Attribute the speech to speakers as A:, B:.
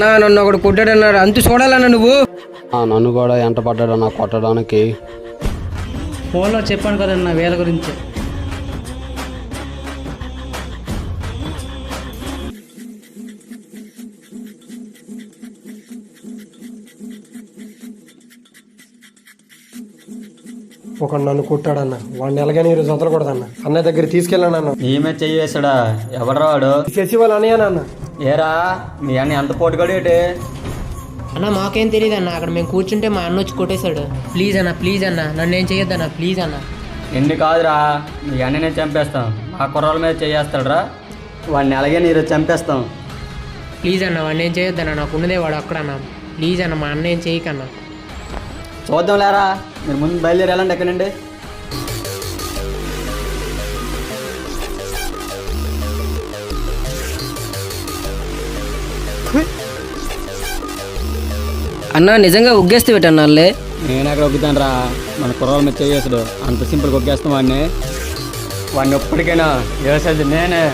A: నన్ను ఒకడు కొట్టాడన్నారు అంత చూడాలన్నా నువ్వు.
B: నన్ను కూడా ఎంట పడ్డాడన్నా కొట్టడానికి.
C: ఫోన్లో చెప్పాను కదన్నా వేల గురించి.
D: ఒకడు నన్ను కొట్టాడన్న, వాడిని ఎలాగైనా ఈరోజు వదలకూడదన్న. అన్నయ్య దగ్గర తీసుకెళ్ళానన్న.
E: ఈమె చెయ్యి వేసాడా? ఎవడరా వాడు?
D: శశి వాళ్ళ అన్నయ్యనన్న.
E: ఏరా మీ అన్న ఎంత పోటుగాడు ఏంటి?
F: అన్న మాకేం తెలియదు అన్న, అక్కడ మేము కూర్చుంటే మా అన్న వచ్చి కొట్టేశాడు. ప్లీజ్ అన్న, ప్లీజ్ అన్న, నన్ను ఏం చేయొద్దన్న, ప్లీజ్ అన్న.
E: ఎన్ని కాదురా, మీ అన్ననే చంపేస్తాం. మా కుర్రాల మీద చేయేస్తాడురా, వాడిని అలాగే నీరు చంపేస్తాం.
F: ప్లీజ్ అన్న, వాడిని ఏం చేయొద్దన్న, నాకు ఉన్నదే వాడు అక్కడన్నా. ప్లీజ్ అన్న, మా అన్న ఏం చేయకన్నా.
E: చూద్దాం లేరా, మీరు ముందు బయలుదేరి వెళ్ళండి ఎక్కడి నుండి.
A: అన్నా నిజంగా ఉగ్గేస్తే పెట్టన్నాలే.
E: నేను ఎక్కడ ఒగ్గుతాను రా, మన కుర్రాల మీద చేయేసాడు. అంత సింపుల్గా ఒగ్గేస్తాం వాడిని. వాడిని ఎప్పటికైనా వేసేది నేనే.